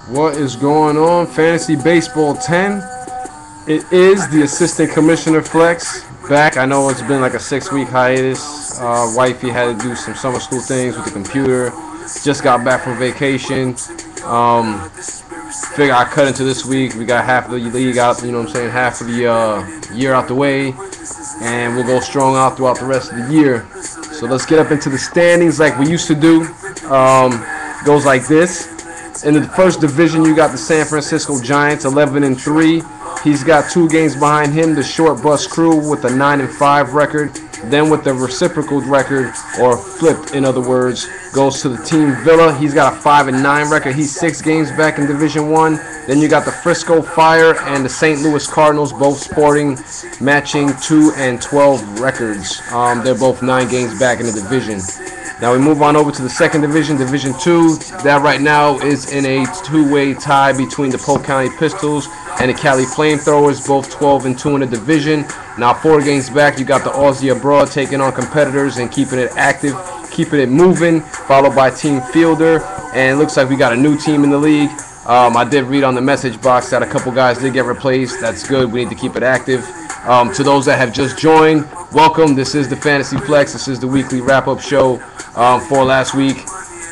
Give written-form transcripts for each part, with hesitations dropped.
What is going on, Fantasy Baseball 10? It is the Assistant Commissioner Flex back. I know it's been like a 6-week hiatus. Wifey had to do some summer school things with the computer. Just got back from vacation. Figure I cut into this week. We got half of the league out, you know what I'm saying, half of the year out the way. And we'll go strong out throughout the rest of the year. So let's get up into the standings like we used to do. Goes like this. In the first division, you got the San Francisco Giants, 11-3. He's got 2 games behind him, the Short Bus Crew with a 9-5 record. Then with the reciprocal record, or flipped in other words, goes to the Team Villa. He's got a 5-9 record. He's 6 games back in Division 1. Then you got the Frisco Fire and the St. Louis Cardinals, both sporting matching 2-12 records. They're both 9 games back in the division. Now we move on over to the second division, Division 2. That right now is in a 2-way tie between the Polk County Pistols and the Cali Flamethrowers, both 12-2 in the division. Now 4 games back, you got the Aussie Abroad taking on competitors and keeping it active, keeping it moving, followed by Team Fielder. And it looks like we got a new team in the league. I did read on the message box that a couple guys did get replaced. That's good. We need to keep it active. To those that have just joined, welcome. This is the Fantasy Flex. This is the weekly wrap-up show for last week.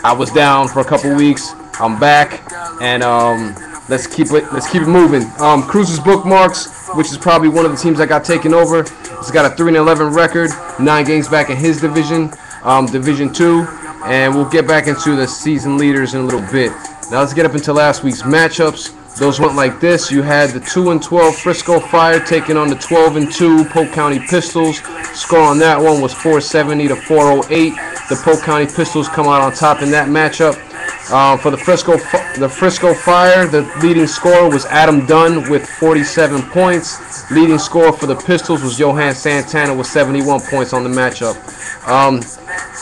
I was down for a couple weeks. I'm back, and let's keep it moving. Cruz's Bookmarks, which is probably one of the teams that got taken over. He's got a 3-11 record, 9 games back in his division, Division 2, and we'll get back into the season leaders in a little bit. Now let's get up into last week's matchups. Those went like this. You had the 2-12 Frisco Fire taking on the 12-2 Polk County Pistols. Score on that one was 470 to 408. The Polk County Pistols come out on top in that matchup. For the Frisco Fire, the leading scorer was Adam Dunn with 47 points. Leading scorer for the Pistols was Johan Santana with 71 points on the matchup.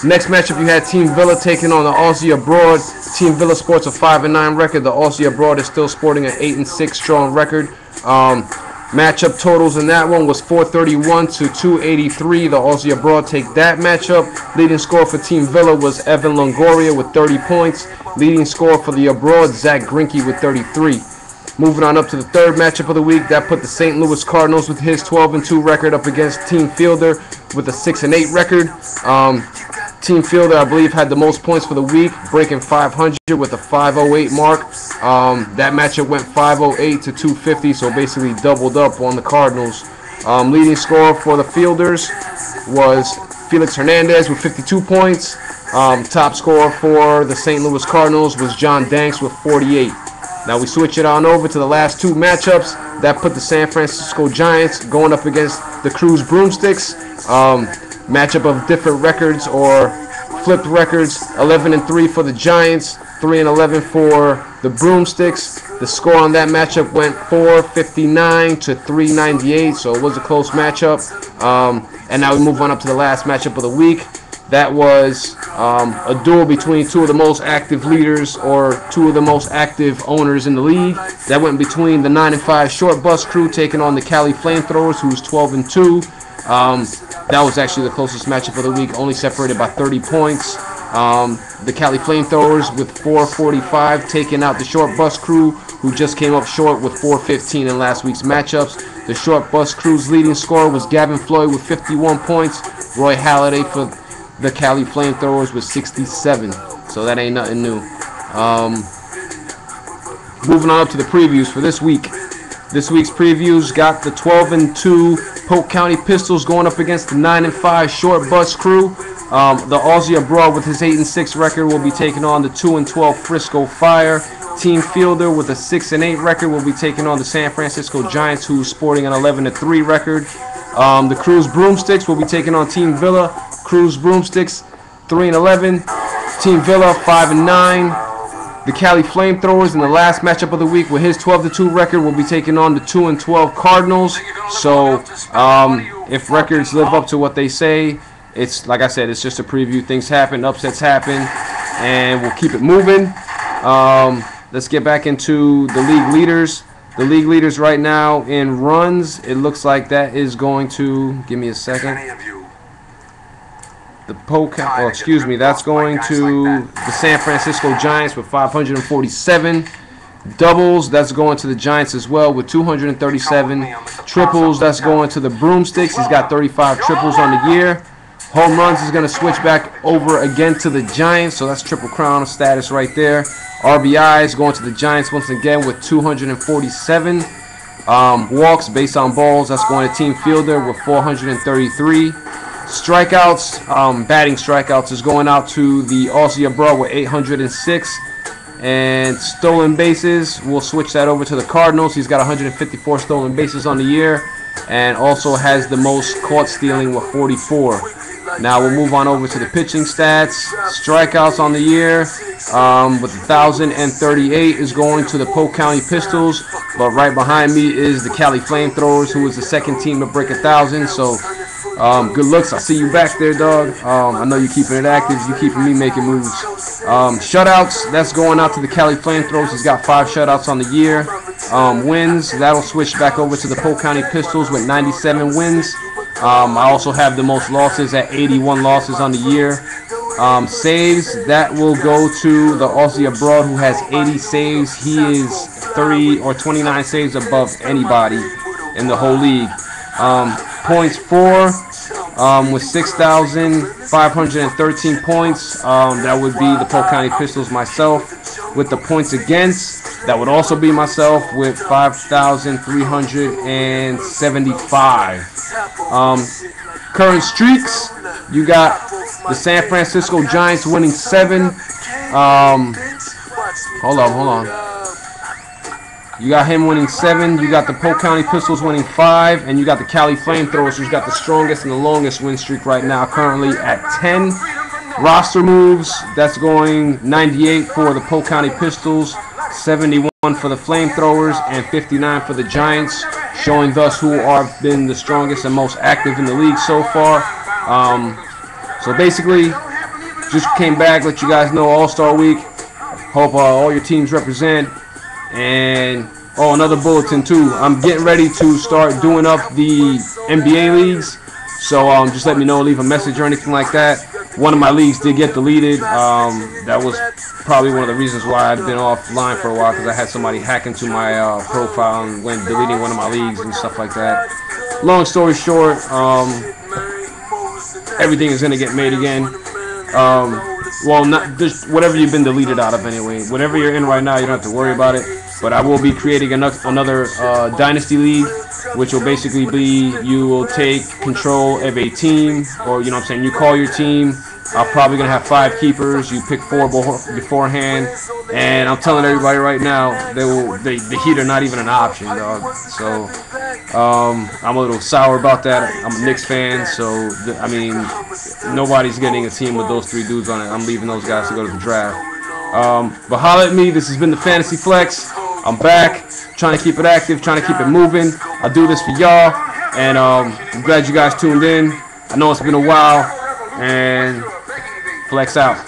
Next matchup, you had Team Villa taking on the Aussie Abroad. Team Villa sports a 5-9 record. The Aussie Abroad is still sporting an 8-6 strong record. Matchup totals in that one was 431 to 283. The Aussie Abroad take that matchup. Leading scorer for Team Villa was Evan Longoria with 30 points. Leading scorer for the Abroad, Zach Grinke with 33. Moving on up to the third matchup of the week, that put the St. Louis Cardinals with his 12-2 record up against Team Fielder with a 6-8 record. Team Fielder, I believe, had the most points for the week, breaking 500 with a 508 mark. That matchup went 508 to 250, so basically doubled up on the Cardinals. Leading scorer for the Fielders was Felix Hernandez with 52 points. Top scorer for the St. Louis Cardinals was John Danks with 48. Now we switch it on over to the last 2 matchups. That put the San Francisco Giants going up against the Cruz Broomsticks. Matchup of different records or flipped records. 11-3 for the Giants, 3-11 for the Broomsticks. The score on that matchup went 459 to 398, so it was a close matchup. And now we move on up to the last matchup of the week. That was a duel between 2 of the most active leaders or 2 of the most active owners in the league. That went between the 9-5 Short Bus Crew taking on the Cali Flamethrowers, who's 12-2. That was actually the closest matchup of the week, only separated by 30 points. The Cali Flamethrowers with 445 taking out the Short Bus Crew, who just came up short with 415 in last week's matchups. The Short Bus Crew's leading scorer was Gavin Floyd with 51 points. Roy Halladay for the Cali Flamethrowers with 67. So that ain't nothing new. Moving on up to the previews for this week. This week's previews got the 12-2 Polk County Pistols going up against the 9-5 Short Bus Crew. The Aussie Abroad with his 8-6 record will be taking on the 2-12 Frisco Fire. Team Fielder with a 6-8 record will be taking on the San Francisco Giants, who's sporting an 11-3 record. The Cruz Broomsticks will be taking on Team Villa. Cruz Broomsticks 3-11. Team Villa 5-9. The Cali Flamethrowers in the last matchup of the week with his 12-2 record will be taking on the 2-12 Cardinals. So if records live up to what they say, it's like I said, it's just a preview. Things happen, upsets happen, and we'll keep it moving. Let's get back into the league leaders. The league leaders right now in runs, it looks like that is going to, give me a second. that's going to the San Francisco Giants with 547. Doubles, that's going to the Giants as well with 237. Triples, that's going to the Broomsticks. He's got 35 triples on the year. Home runs is going to switch back over again to the Giants, so that's Triple Crown status right there. RBIs going to the Giants once again with 247. Walks based on balls, that's going to Team Fielder with 433. Strikeouts, batting strikeouts is going out to the Aussie abroad with 806. And stolen bases, we'll switch that over to the Cardinals. He's got 154 stolen bases on the year and also has the most caught stealing with 44. Now we'll move on over to the pitching stats. Strikeouts on the year with 1,038 is going to the Polk County Pistols, but right behind me is the Cali Flamethrowers, who is the second team to break 1,000. So good looks. I see you back there, dog. I know you're keeping it active. You're keeping me making moves. Shutouts, that's going out to the Cali Flamethrowers. He's got 5 shutouts on the year. Wins, that'll switch back over to the Polk County Pistols with 97 wins. I also have the most losses at 81 losses on the year. Saves, that will go to the Aussie abroad, who has 80 saves. He is 30 or 29 saves above anybody in the whole league. Points for with 6,513 points. That would be the Polk County Pistols, myself. With the points against, that would also be myself with 5,375. Current streaks, you got the San Francisco Giants winning 7. Hold on. You got him winning 7. You got the Polk County Pistols winning 5, and you got the Cali Flamethrowers, who's got the strongest and the longest win streak right now, currently at 10. Roster moves, that's going 98 for the Polk County Pistols, 71 for the Flamethrowers, and 59 for the Giants, showing thus who have been the strongest and most active in the league so far. So basically, just came back, let you guys know All-Star Week. Hope all your teams represent. And another bulletin too. I'm getting ready to start doing up the NBA leagues. So just let me know, leave a message or anything like that. One of my leagues did get deleted. That was probably one of the reasons why I'd been offline for a while, because I had somebody hack into my profile and went deleting one of my leagues and stuff like that. Long story short, everything is gonna get made again. Well, not just whatever you've been deleted out of anyway. Whatever you're in right now, you don't have to worry about it. But I will be creating another Dynasty League, which will basically be you will take control of a team, or you know what I'm saying, you call your team. I'm probably going to have 5 keepers. You pick 4 beforehand. And I'm telling everybody right now, the Heat are not even an option, dog. So I'm a little sour about that. I'm a Knicks fan, so I mean, nobody's getting a team with those 3 dudes on it. I'm leaving those guys to go to the draft. But holla at me. This has been the Fantasy Flex. I'm back, trying to keep it active, trying to keep it moving. I do this for y'all, and I'm glad you guys tuned in. I know it's been a while, and Flex out.